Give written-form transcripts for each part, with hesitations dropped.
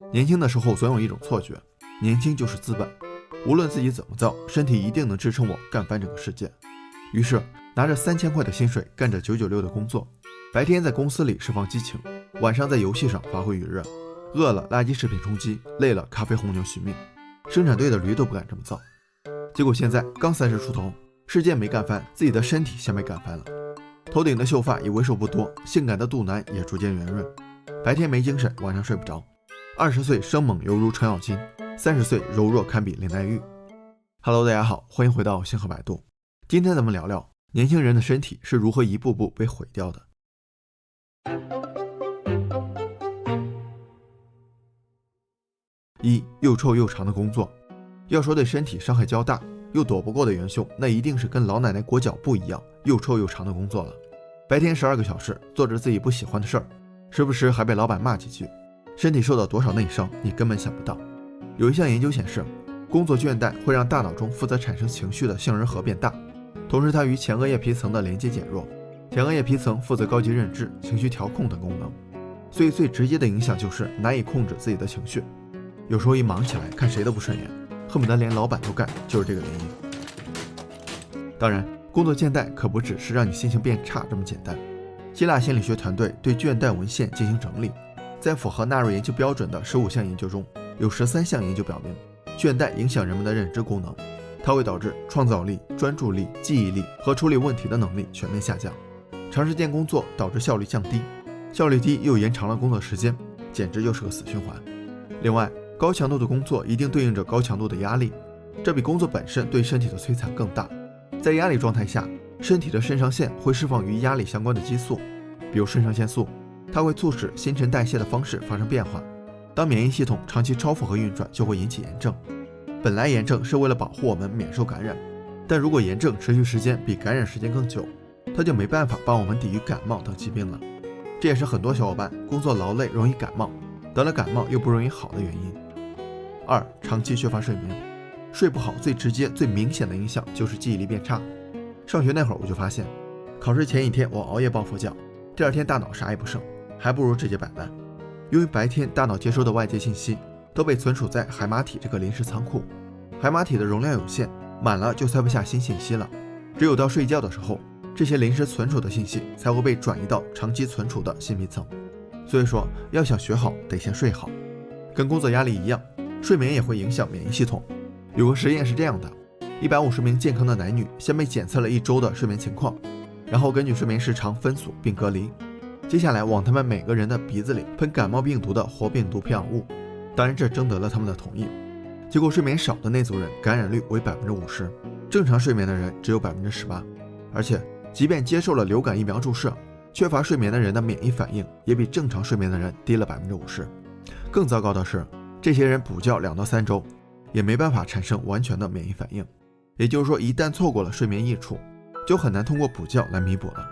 年轻的时候总有一种错觉，年轻就是资本，无论自己怎么造，身体一定能支撑我干翻整个世界。于是拿着3000块的薪水，干着996的工作，白天在公司里释放激情，晚上在游戏上发挥余热，饿了垃圾食品充饥，累了咖啡红牛续命。生产队的驴都不敢这么造。结果现在刚30出头，世界没干翻，自己的身体先被干翻了。头顶的秀发已为数不多，性感的肚腩也逐渐圆润，白天没精神，晚上睡不着。20岁生猛犹如程咬金，30岁柔弱堪比林黛玉。Hello， 大家好，欢迎回到星河百度。今天咱们聊聊年轻人的身体是如何一步步被毁掉的。一、又臭又长的工作。要说对身体伤害较大又躲不过的元凶，那一定是跟老奶奶裹脚布一样又臭又长的工作了。白天12个小时做着自己不喜欢的事儿，时不时还被老板骂几句，身体受到多少内伤你根本想不到。有一项研究显示，工作倦怠会让大脑中负责产生情绪的杏仁核变大，同时它与前额叶皮层的连接减弱。前额叶皮层负责高级认知、情绪调控等功能，所以最直接的影响就是难以控制自己的情绪。有时候一忙起来，看谁都不顺眼，恨不得连老板都干，就是这个原因。当然，工作倦怠可不只是让你心情变差这么简单。希腊心理学团队对倦怠文献进行整理，在符合纳入研究标准的15项研究中，有13项研究表明，倦怠影响人们的认知功能，它会导致创造力、专注力、记忆力和处理问题的能力全面下降。长时间工作导致效率降低，效率低又延长了工作时间，简直又是个死循环。另外，高强度的工作一定对应着高强度的压力，这比工作本身对身体的摧残更大。在压力状态下，身体的肾上腺会释放与压力相关的激素，比如肾上腺素，它会促使新陈代谢的方式发生变化。当免疫系统长期超负荷运转，就会引起炎症。本来炎症是为了保护我们免受感染，但如果炎症持续时间比感染时间更久，它就没办法帮我们抵御感冒等疾病了。这也是很多小伙伴工作劳累容易感冒，得了感冒又不容易好的原因。2、长期缺乏睡眠。睡不好最直接最明显的影响就是记忆力变差。上学那会儿我就发现，考试前一天我熬夜抱佛脚，第二天大脑啥也不剩，还不如直接摆烂。由于白天大脑接收的外界信息都被存储在海马体这个临时仓库，海马体的容量有限，满了就塞不下新信息了，只有到睡觉的时候，这些临时存储的信息才会被转移到长期存储的信息层。所以说，要想学好得先睡好。跟工作压力一样，睡眠也会影响免疫系统。有个实验是这样的，150名健康的男女先被检测了1周的睡眠情况，然后根据睡眠时长分组并隔离，接下来往他们每个人的鼻子里喷感冒病毒的活病毒培养物，当然这征得了他们的同意。结果睡眠少的那组人感染率为 50%， 正常睡眠的人只有 18%， 而且即便接受了流感疫苗注射，缺乏睡眠的人的免疫反应也比正常睡眠的人低了 50%。 更糟糕的是，这些人补觉2到3周也没办法产生完全的免疫反应，也就是说一旦错过了睡眠益处，就很难通过补觉来弥补了。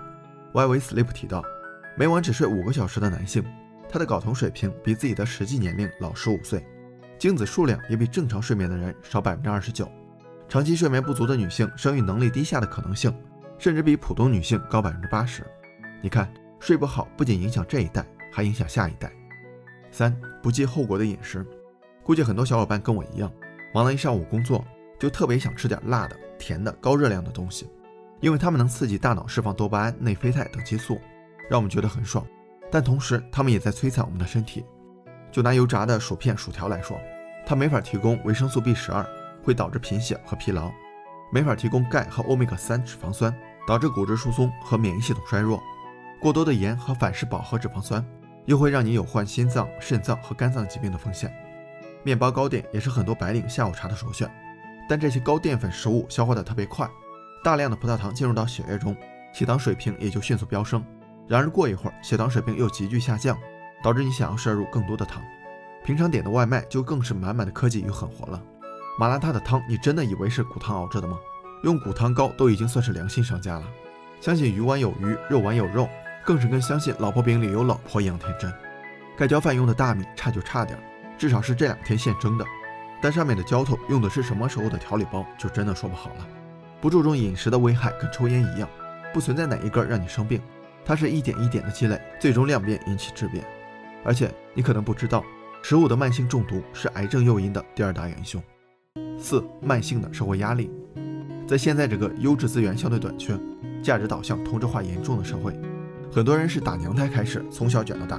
YV Sleep 提到，每晚只睡5个小时的男性，他的睾酮水平比自己的实际年龄老15岁，精子数量也比正常睡眠的人少 29%。 长期睡眠不足的女性生育能力低下的可能性甚至比普通女性高 80%。 你看，睡不好不仅影响这一代，还影响下一代。3、不计后果的饮食。估计很多小伙伴跟我一样，忙了一上午工作，就特别想吃点辣的、甜的、高热量的东西，因为它们能刺激大脑释放多巴胺、内啡肽等激素，让我们觉得很爽，但同时它们也在摧残我们的身体。就拿油炸的薯片、薯条来说，它没法提供维生素 B12， 会导致贫血和疲劳；没法提供钙和欧米伽3脂肪酸，导致骨质疏松和免疫系统衰弱；过多的盐和反式饱和脂肪酸，又会让你有患心脏、肾脏和肝脏疾病的风险。面包糕点也是很多白领下午茶的首选，但这些高淀粉食物消化的特别快，大量的葡萄糖进入到血液中，血糖水平也就迅速飙升，然而过一会儿血糖水平又急剧下降，导致你想要摄入更多的糖。平常点的外卖就更是满满的科技与狠活了。麻辣烫的汤你真的以为是骨汤熬着的吗？用骨汤膏都已经算是良心商家了，相信鱼丸有鱼，肉丸有肉，更是跟相信老婆饼里有老婆一样天真。盖浇饭用的大米差就差点，至少是这2天现蒸的，但上面的浇头用的是什么时候的调理包就真的说不好了。不注重饮食的危害跟抽烟一样，不存在哪一根让你生病，它是一点一点的积累，最终量变引起质变。而且你可能不知道，食物的慢性中毒是癌症诱因的第2大元凶。4. 慢性的社会压力。在现在这个优质资源相对短缺、价值导向同质化严重的社会，很多人是打娘胎开始，从小卷到大，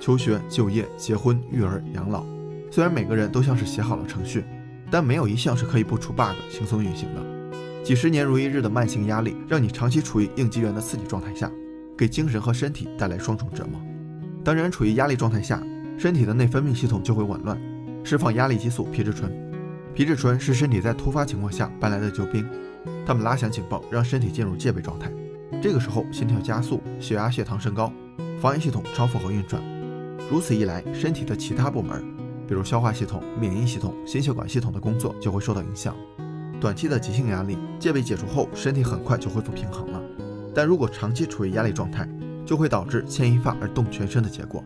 求学、就业、结婚、育儿、养老。虽然每个人都像是写好了程序，但没有一项是可以不出 bug 轻松运行的。几十年如一日的慢性压力，让你长期处于应激源的刺激状态下，给精神和身体带来双重折磨。当人处于压力状态下，身体的内分泌系统就会紊乱，释放压力激素皮质醇。皮质醇是身体在突发情况下搬来的救兵，它们拉响警报，让身体进入戒备状态。这个时候心跳加速，血压血糖升高，防御系统超负荷运转。如此一来，身体的其他部门，比如消化系统、免疫系统、心血管系统的工作就会受到影响。短期的急性压力，戒备解除后，身体很快就恢复平衡了。但如果长期处于压力状态，就会导致牵一发而动全身的结果，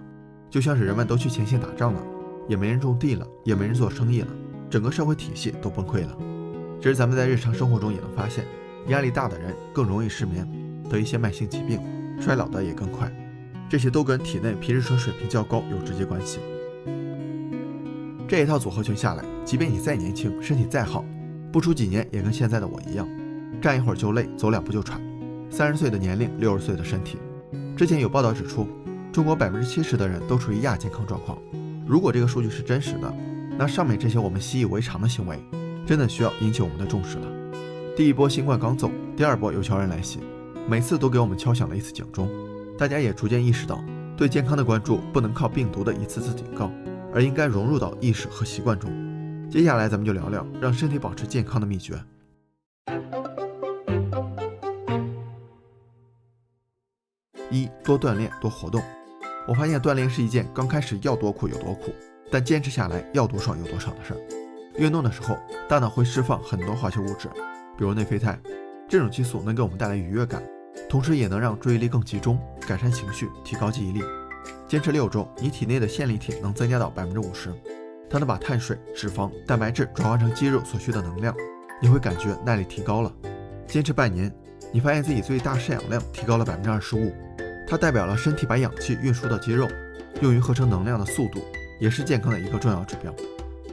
就像是人们都去前线打仗了，也没人种地了，也没人做生意了，整个社会体系都崩溃了。其实咱们在日常生活中也能发现，压力大的人更容易失眠，得一些慢性疾病，衰老的也更快，这些都跟体内皮质醇水平较高有直接关系。这一套组合拳下来，即便你再年轻，身体再好，不出几年也跟现在的我一样，站一会儿就累，走2步就喘。30岁的年龄，60岁的身体。之前有报道指出，中国70%的人都处于亚健康状况。如果这个数据是真实的，那上面这些我们习以为常的行为，真的需要引起我们的重视了。第一波新冠刚走，第2波又悄然来袭，每次都给我们敲响了一次警钟。大家也逐渐意识到，对健康的关注不能靠病毒的一次次警告，而应该融入到意识和习惯中。接下来咱们就聊聊让身体保持健康的秘诀。1. 多锻炼，多活动。我发现锻炼是一件刚开始要多苦有多苦，但坚持下来要多爽有多爽的事儿。运动的时候，大脑会释放很多化学物质，比如内啡肽，这种激素能给我们带来愉悦感，同时也能让注意力更集中，改善情绪，提高记忆力。坚持6周，你体内的线粒体能增加到50%，它能把碳水、脂肪、蛋白质转化成肌肉所需的能量，你会感觉耐力提高了。坚持半年，你发现自己最大摄氧量提高了25%，它代表了身体把氧气运输到肌肉，用于合成能量的速度，也是健康的一个重要指标。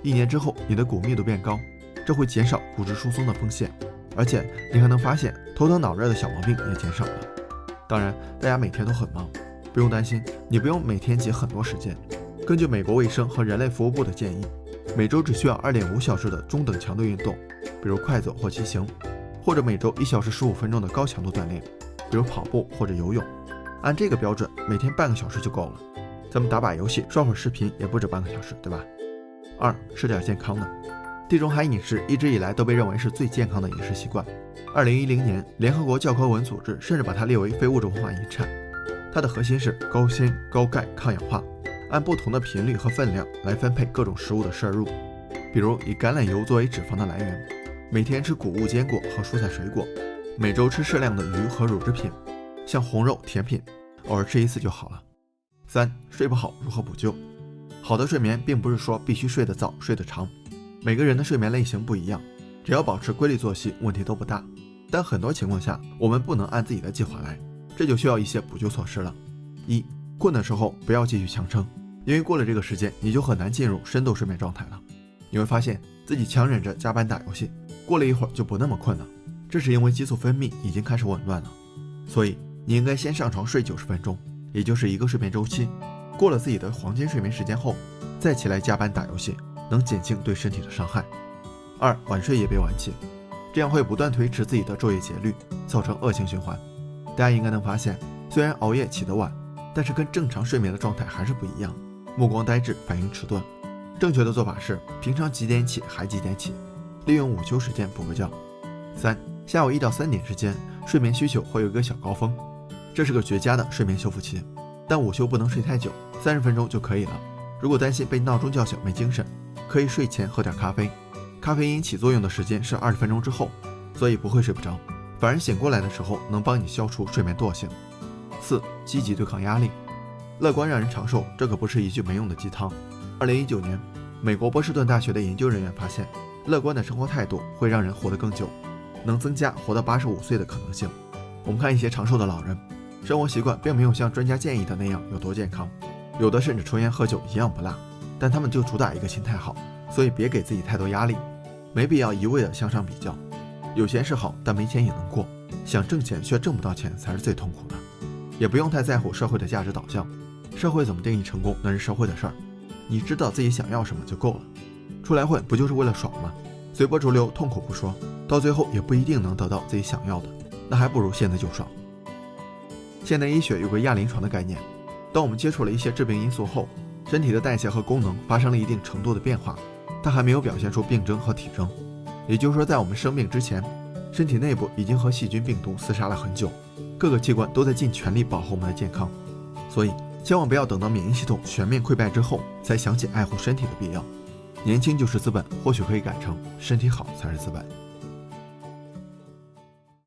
1年之后，你的骨密度变高，这会减少骨质疏松的风险，而且你还能发现头疼脑热的小毛病也减少了。当然，大家每天都很忙，不用担心，你不用每天挤很多时间。根据美国卫生和人类服务部的建议，每周只需要2.5小时的中等强度运动，比如快走或骑行，或者每周1小时15分钟的高强度锻炼，比如跑步或者游泳。按这个标准，每天半个小时就够了。咱们打把游戏、刷会儿视频也不止半个小时，对吧？2. 吃点健康的。地中海饮食一直以来都被认为是最健康的饮食习惯。2010年，联合国教科文组织甚至把它列为非物质文化遗产。它的核心是高纤、高钙、抗氧化，按不同的频率和分量来分配各种食物的摄入。比如以橄榄油作为脂肪的来源，每天吃谷物坚果和蔬菜水果，每周吃适量的鱼和乳制品，像红肉、甜品，偶尔吃1次就好了。3. 睡不好如何补救？好的睡眠并不是说必须睡得早、睡得长，每个人的睡眠类型不一样，只要保持规律作息，问题都不大。但很多情况下，我们不能按自己的计划来，这就需要一些补救措施了。1. 困的时候不要继续强撑，因为过了这个时间，你就很难进入深度睡眠状态了。你会发现自己强忍着加班打游戏，过了一会儿就不那么困了，这是因为激素分泌已经开始紊乱了。所以你应该先上床睡90分钟，也就是一个睡眠周期。过了自己的黄金睡眠时间后，再起来加班打游戏，能减轻对身体的伤害。2. 晚睡也别晚起，这样会不断推迟自己的昼夜节律，造成恶性循环。大家应该能发现，虽然熬夜起得晚，但是跟正常睡眠的状态还是不一样，目光呆滞，反应迟钝。正确的做法是平常几点起还几点起，利用午休时间补个觉。3. 下午1到3点之间，睡眠需求会有一个小高峰，这是个绝佳的睡眠修复期。但午休不能睡太久，30分钟就可以了。如果担心被闹钟叫醒没精神，可以睡前喝点咖啡。咖啡因起作用的时间是20分钟之后，所以不会睡不着，反而醒过来的时候能帮你消除睡眠惰性。4. 积极对抗压力。乐观让人长寿，这可不是一句没用的鸡汤。2019年，美国波士顿大学的研究人员发现，乐观的生活态度会让人活得更久，能增加活到85岁的可能性。我们看一些长寿的老人，生活习惯并没有像专家建议的那样有多健康，有的甚至抽烟喝酒一样不落。但他们就主打一个心态好，所以别给自己太多压力，没必要一味的向上比较。有钱是好，但没钱也能过，想挣钱却挣不到钱才是最痛苦的。也不用太在乎社会的价值导向，社会怎么定义成功那是社会的事儿，你知道自己想要什么就够了。出来混不就是为了爽吗？随波逐流痛苦不说，到最后也不一定能得到自己想要的，那还不如现在就爽。现代医学有个亚临床的概念，当我们接触了一些致病因素后，身体的代谢和功能发生了一定程度的变化，但还没有表现出病征和体征。也就是说，在我们生病之前，身体内部已经和细菌病毒厮杀了很久，各个器官都在尽全力保护我们的健康。所以千万不要等到免疫系统全面溃败之后才想起爱护身体的必要。年轻就是资本，或许可以改成身体好才是资本。